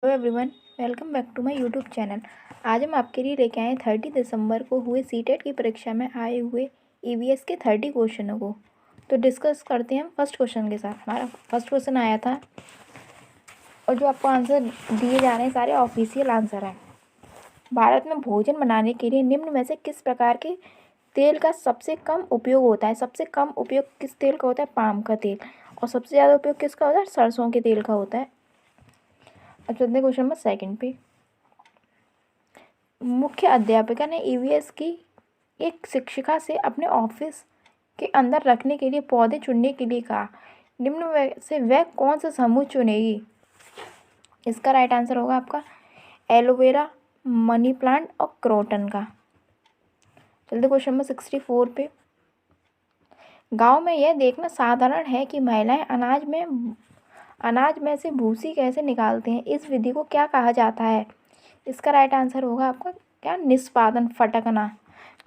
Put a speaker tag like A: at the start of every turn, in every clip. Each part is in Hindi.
A: Hello everyone, welcome back to my YouTube channel. आज हम आपके लिए लेके आए 30 दिसंबर को हुए सीटेट की परीक्षा में आए हुए ईवीएस के 30 क्वेश्चनों को। तो डिस्कस करते हैं हम फर्स्ट क्वेश्चन के साथ। हमारा फर्स्ट क्वेश्चन आया था और जो आपको आंसर दिए जा रहे हैं सारे ऑफिशियल आंसर हैं। भारत में भोजन बनाने के लिए निम्न में से किस प्रकार के तेल का सबसे कम उपयोग होता है? सबसे कम उपयोग किस तेल का होता है? पाम का तेल। और सबसे ज़्यादा उपयोग किसका होता है? सरसों के तेल का होता है। अब चलते हैं क्वेश्चन नंबर सेकंड पे। मुख्य अध्यापिका ने ईवीएस की एक शिक्षिका से अपने ऑफिस के अंदर रखने के लिए पौधे चुनने के लिए कहा। निम्न में से वह कौन सा समूह चुनेगी? इसका राइट आंसर होगा आपका एलोवेरा, मनी प्लांट और क्रोटन का। चलते क्वेश्चन नंबर 64 पे। गांव में यह देखना साधारण है कि महिलाएं अनाज में से भूसी कैसे निकालती हैं। इस विधि को क्या कहा जाता है? इसका राइट आंसर होगा आपका क्या? निष्पादन, फटकना।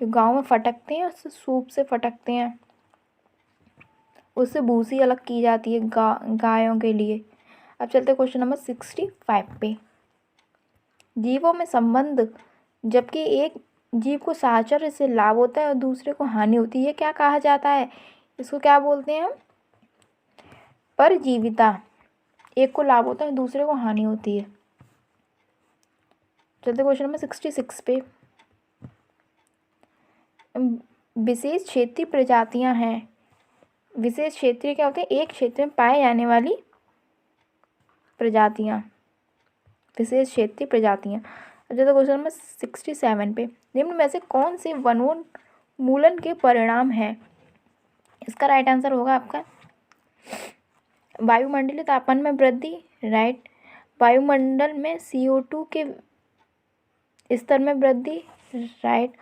A: जो गांव में फटकते हैं उससे सूप से फटकते हैं, उससे भूसी अलग की जाती है गायों के लिए। अब चलते क्वेश्चन नंबर 65 पे। जीवों में संबंध, जबकि एक जीव को साहचर्य से लाभ होता है और दूसरे को हानि होती है, ये क्या कहा जाता है? इसको क्या बोलते हैं हम? परजीविता। एक को लाभ होता है दूसरे को हानि होती है। चलते क्वेश्चन नंबर 66 पे। विशेष क्षेत्रीय प्रजातियां हैं। विशेष क्षेत्रीय क्या होते हैं? एक क्षेत्र में पाए जाने वाली प्रजातियां, विशेष क्षेत्रीय प्रजातियां। चलते क्वेश्चन नंबर 67 पे। निम्न में से कौन से वनोन्मूलन के परिणाम है? इसका राइट आंसर होगा आपका वायुमंडलीय तापमान में वृद्धि, राइट। वायुमंडल में CO2 के स्तर में वृद्धि, राइट।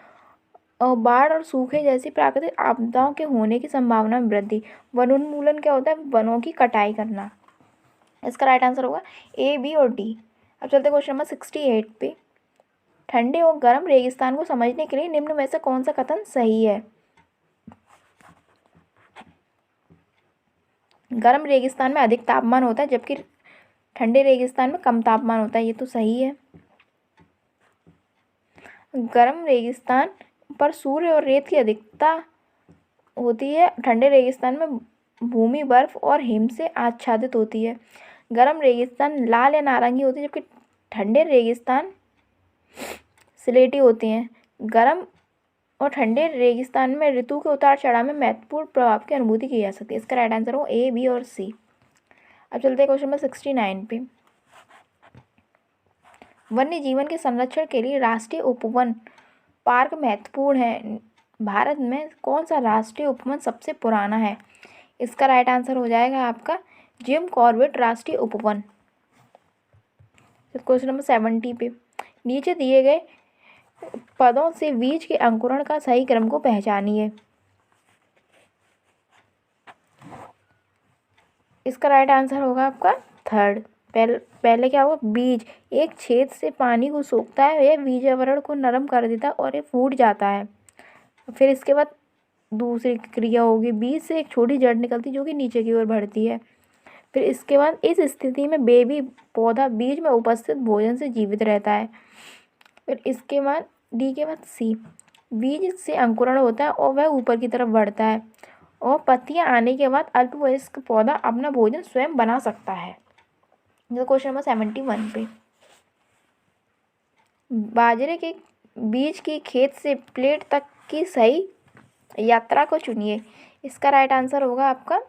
A: और बाढ़ और सूखे जैसी प्राकृतिक आपदाओं के होने की संभावना में वृद्धि। वनोन्मूलन क्या होता है? वनों की कटाई करना। इसका राइट आंसर होगा A, B और D। अब चलते क्वेश्चन नंबर 68 पे। ठंडे और गर्म रेगिस्तान को समझने के लिए निम्न में से कौन सा कथन सही है? गर्म रेगिस्तान में अधिक तापमान होता है जबकि ठंडे रेगिस्तान में कम तापमान होता है, ये तो सही है। गर्म रेगिस्तान पर सूर्य और रेत की अधिकता होती है, ठंडे रेगिस्तान में भूमि बर्फ और हिम से आच्छादित होती है। गर्म रेगिस्तान लाल या नारंगी होती है जबकि ठंडे रेगिस्तान स्लेटी होते हैं। गर्म और ठंडे रेगिस्तान में ऋतु के उतार चढ़ाव में महत्वपूर्ण प्रभाव की अनुभूति की जा सकती है। इसका राइट आंसर हो A, B और C। अब चलते हैं क्वेश्चन नंबर 69 पे। वन्य जीवन के संरक्षण के लिए राष्ट्रीय उपवन पार्क महत्वपूर्ण है। भारत में कौन सा राष्ट्रीय उपवन सबसे पुराना है? इसका राइट आंसर हो जाएगा आपका जिम कॉर्बेट राष्ट्रीय उपवन। क्वेश्चन नंबर 70 पे। नीचे दिए गए पदों से बीज के अंकुरण का सही क्रम को पहचानिए। इसका राइट आंसर होगा आपका थर्ड। पहले क्या होगा? बीज एक छेद से पानी को सोखता है, यह बीज आवरण को नरम कर देता है और ये फूट जाता है। फिर इसके बाद दूसरी क्रिया होगी, बीज से एक छोटी जड़ निकलती है जो कि नीचे की ओर बढ़ती है। फिर इसके बाद इस स्थिति में बेबी पौधा बीज में उपस्थित भोजन से जीवित रहता है। फिर इसके बाद डी के बाद सी, बीज से अंकुरण होता है और वह ऊपर की तरफ बढ़ता है और पत्तियां आने के बाद अल्पवयस्क पौधा अपना भोजन स्वयं बना सकता है। क्वेश्चन नंबर 71 पे। बाजरे के बीज की खेत से प्लेट तक की सही यात्रा को चुनिए। इसका राइट आंसर होगा आपका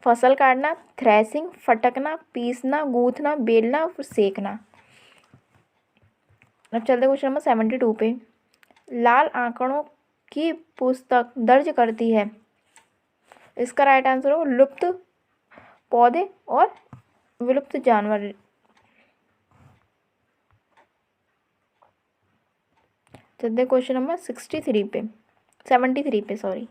A: फसल काटना, थ्रेसिंग, फटकना, पीसना, गूंथना, बेलना और सेकना। अब चलते क्वेश्चन नंबर 72 पे। लाल आंकड़ों की पुस्तक दर्ज करती है। इसका राइट आंसर हो लुप्त पौधे और विलुप्त जानवर। चलते क्वेश्चन नंबर 73 पे sorry.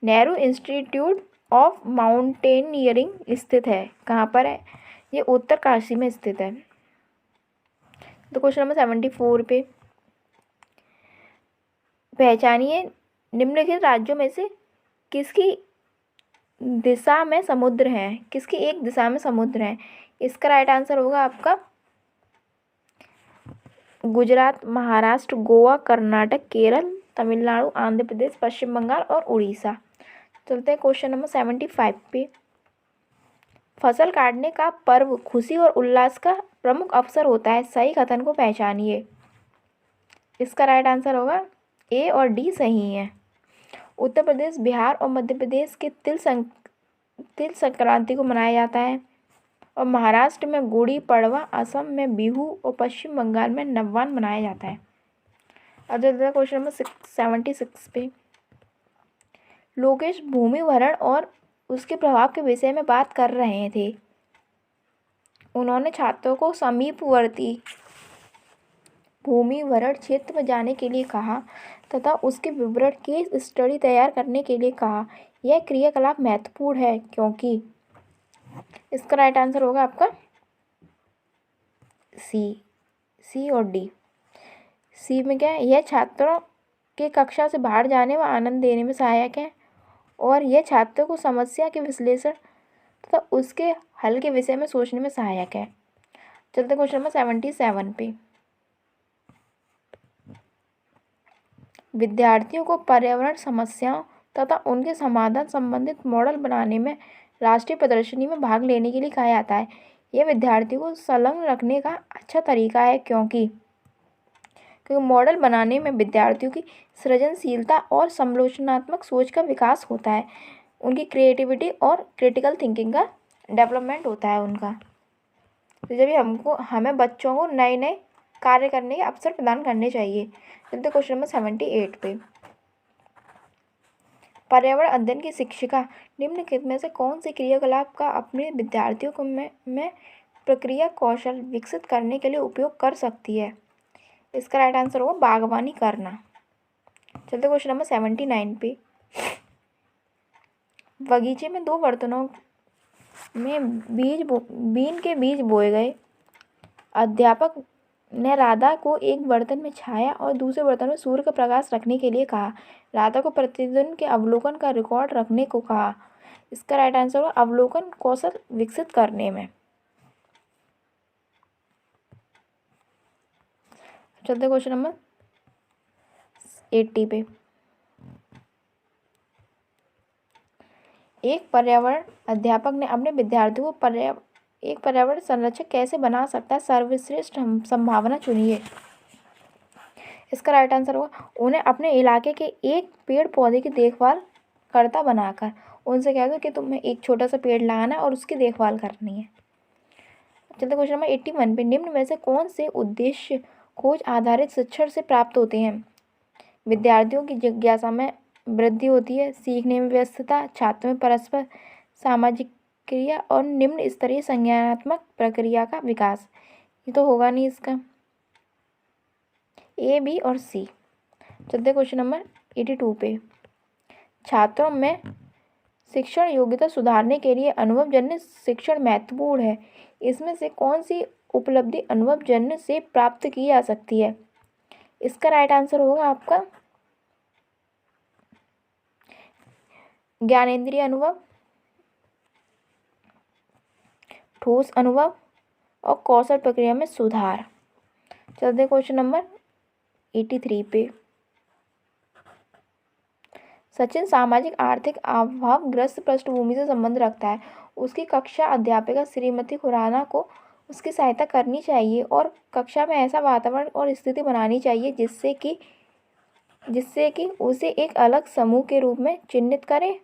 A: Nehru institute of mountaineering स्थित है, कहाँ पर है? ये उत्तरकाशी में स्थित है। तो क्वेश्चन नंबर 74 पे। पहचानिए निम्नलिखित राज्यों में से किसकी दिशा में समुद्र है? किसकी एक दिशा में समुद्र है? इसका राइट आंसर होगा आपका गुजरात, महाराष्ट्र, गोवा, कर्नाटक, केरल, तमिलनाडु, आंध्र प्रदेश, पश्चिम बंगाल और उड़ीसा। चलते हैं क्वेश्चन नंबर 75 पे। फसल काटने का पर्व खुशी और उल्लास का प्रमुख अवसर होता है, सही कथन को पहचानिए। इसका राइट आंसर होगा ए और डी सही है। उत्तर प्रदेश, बिहार और मध्य प्रदेश के तिल संक्रांति को मनाया जाता है, और महाराष्ट्र में गुड़ी पड़वा, असम में बिहू और पश्चिम बंगाल में नवान्न मनाया जाता है। अब क्वेश्चन नंबर 76 पे। लोकेश भूमि भरण और उसके प्रभाव के विषय में बात कर रहे थे। उन्होंने छात्रों को समीपवर्ती भूमि भरण क्षेत्र में जाने के लिए कहा तथा उसके विवरण केस स्टडी तैयार करने के लिए कहा। यह क्रियाकलाप महत्वपूर्ण है क्योंकि इसका राइट आंसर होगा आपका सी और डी। सी में क्या है, यह छात्रों के कक्षा से बाहर जाने व आनंद देने में सहायक है, और यह छात्रों को समस्या के विश्लेषण तथा उसके हल के विषय में सोचने में सहायक है। चलते क्वेश्चन नंबर 77 पे। विद्यार्थियों को पर्यावरण समस्याओं तथा उनके समाधान संबंधित मॉडल बनाने में राष्ट्रीय प्रदर्शनी में भाग लेने के लिए कहा जाता है। यह विद्यार्थियों को संलग्न रखने का अच्छा तरीका है क्योंकि मॉडल बनाने में विद्यार्थियों की सृजनशीलता और समालोचनात्मक सोच का विकास होता है, उनकी क्रिएटिविटी और क्रिटिकल थिंकिंग का डेवलपमेंट होता है उनका। तो जब हमें बच्चों को नए नए कार्य करने के अवसर प्रदान करने चाहिए। चलते क्वेश्चन नंबर 78 पे। पर्यावरण अध्ययन की शिक्षिका निम्नलिखित में से कौन सी क्रियाकलाप का अपने विद्यार्थियों को में प्रक्रिया कौशल विकसित करने के लिए उपयोग कर सकती है। इसका राइट आंसर होगा बागवानी करना। चलते क्वेश्चन नंबर 79 पे। बगीचे में 2 बर्तनों में बीन के बीज बोए गए। अध्यापक ने राधा को एक बर्तन में छाया और दूसरे बर्तन में सूर्य का प्रकाश रखने के लिए कहा। राधा को प्रतिदिन के अवलोकन का रिकॉर्ड रखने को कहा। इसका राइट आंसर होगा अवलोकन कौशल विकसित करने में। चलते क्वेश्चन नंबर 80 पे। एक पर्यावरण अध्यापक ने अपने विद्यार्थियों को एक पर्यावरण संरक्षक कैसे बना सकता है, सर्वश्रेष्ठ संभावना चुनिए। इसका राइट आंसर होगा उन्हें अपने इलाके के एक पेड़ पौधे की देखभाल करता बनाकर उनसे कह दो कि तुम्हें एक छोटा सा पेड़ लगाना और उसकी देखभाल करनी है। चलते क्वेश्चन नंबर 81 पे। निम्न में से कौन से उद्देश्य खोज आधारित शिक्षण से प्राप्त होते हैं। विद्यार्थियों की जिज्ञासा में वृद्धि होती है, सीखने में व्यस्तता, छात्रों में परस्पर सामाजिक क्रिया और निम्न स्तरीय संज्ञानात्मक प्रक्रिया का विकास। ये तो होगा नहीं इसका, ए, बी और सी। चलते क्वेश्चन नंबर 82 पे। छात्रों में शिक्षण योग्यता सुधारने के लिए अनुभवजन्य शिक्षण महत्वपूर्ण है। इसमें से कौन सी उपलब्धि अनुभवजन्य से प्राप्त की जा सकती है। इसका राइट आंसर होगा आपका ज्ञानेंद्रिय अनुभव, ठोस अनुभव और कौशल प्रक्रिया में सुधार। चलते क्वेश्चन नंबर 83 पे। सचिन सामाजिक आर्थिक अभावग्रस्त पृष्ठभूमि से संबंध रखता है। उसकी कक्षा अध्यापिका श्रीमती खुराना को उसकी सहायता करनी चाहिए और कक्षा में ऐसा वातावरण और स्थिति बनानी चाहिए जिससे कि उसे एक अलग समूह के रूप में चिन्हित करे।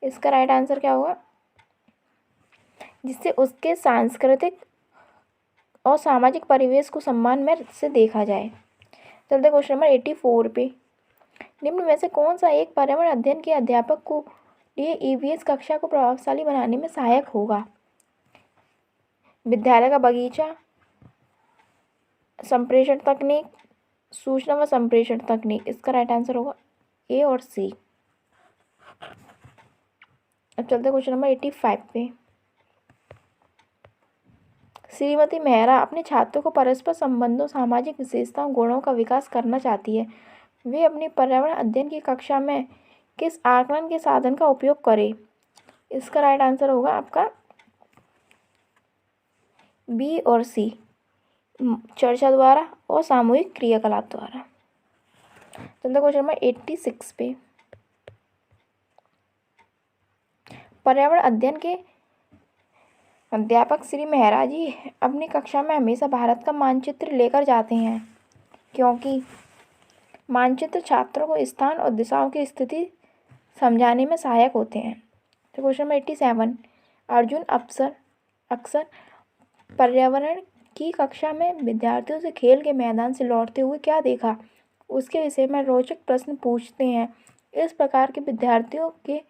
A: इसका राइट आंसर क्या होगा, जिससे उसके सांस्कृतिक और सामाजिक परिवेश को सम्मान में से देखा जाए। चलते क्वेश्चन नंबर 84 पे। निम्न में से कौन सा एक पर्यावरण अध्ययन के अध्यापक को लिए ईवीएस कक्षा को प्रभावशाली बनाने में सहायक होगा। विद्यालय का बगीचा, संप्रेषण तकनीक, सूचना व संप्रेषण तकनीक। इसका राइट आंसर होगा ए और सी। अब चलते क्वेश्चन नंबर 85 पे। श्रीमती मेहरा अपने छात्रों को परस्पर संबंधों, सामाजिक विशेषताओं, गुणों का विकास करना चाहती है। वे अपनी पर्यावरण अध्ययन की कक्षा में किस आकलन के साधन का उपयोग करें। इसका राइट आंसर होगा आपका बी और सी, चर्चा द्वारा और सामूहिक क्रियाकलाप द्वारा। चलते क्वेश्चन नंबर 86 पे। पर्यावरण अध्ययन के अध्यापक श्री मेहरा जी अपनी कक्षा में हमेशा भारत का मानचित्र लेकर जाते हैं, क्योंकि मानचित्र छात्रों को स्थान और दिशाओं की स्थिति समझाने में सहायक होते हैं। तो क्वेश्चन नंबर 87, अर्जुन अक्सर पर्यावरण की कक्षा में विद्यार्थियों से खेल के मैदान से लौटते हुए क्या देखा, उसके विषय में रोचक प्रश्न पूछते हैं। इस प्रकार के विद्यार्थियों के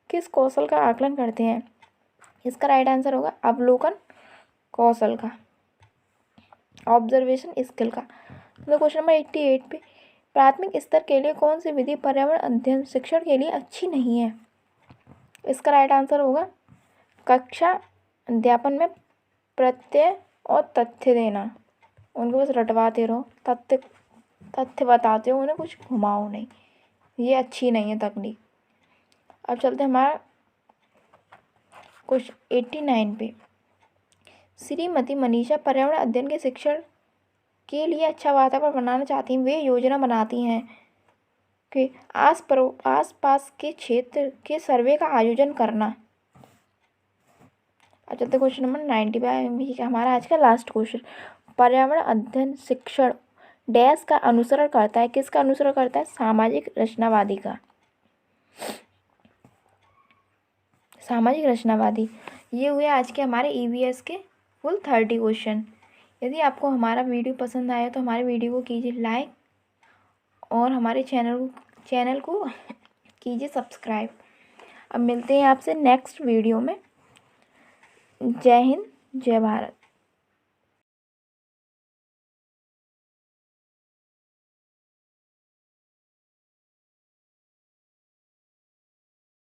A: किस कौशल का आकलन करते हैं? इसका राइट आंसर होगा अवलोकन कौशल का, ऑब्जर्वेशन स्किल का। तो क्वेश्चन नंबर 88 पे, प्राथमिक स्तर के लिए कौन सी विधि पर्यावरण अध्ययन शिक्षण के लिए अच्छी नहीं है? इसका राइट आंसर होगा कक्षा अध्यापन में प्रत्यय और तथ्य देना। उनको बस रटवाते रहो, तथ्य बताते हो, उन्हें कुछ घुमाओ नहीं, ये अच्छी नहीं है तकनीक। अब चलते हमारा क्वेश्चन 89 पे। श्रीमती मनीषा पर्यावरण अध्ययन के शिक्षण के लिए अच्छा वातावरण बनाना चाहती हैं। वे योजना बनाती हैं कि आस पास के क्षेत्र के सर्वे का आयोजन करना। अब चलते क्वेश्चन नंबर 95, हमारा आज का लास्ट क्वेश्चन। पर्यावरण अध्ययन शिक्षण डैश का अनुसरण करता है? किसका अनुसरण करता है? सामाजिक रचनावादी का। सामाजिक रचनावादी। ये हुए आज के हमारे ईवीएस के कुल 30 क्वेश्चन। यदि आपको हमारा वीडियो पसंद आया तो हमारे वीडियो को कीजिए लाइक और हमारे चैनल को कीजिए सब्सक्राइब। अब मिलते हैं आपसे नेक्स्ट वीडियो में। जय हिंद, जय भारत।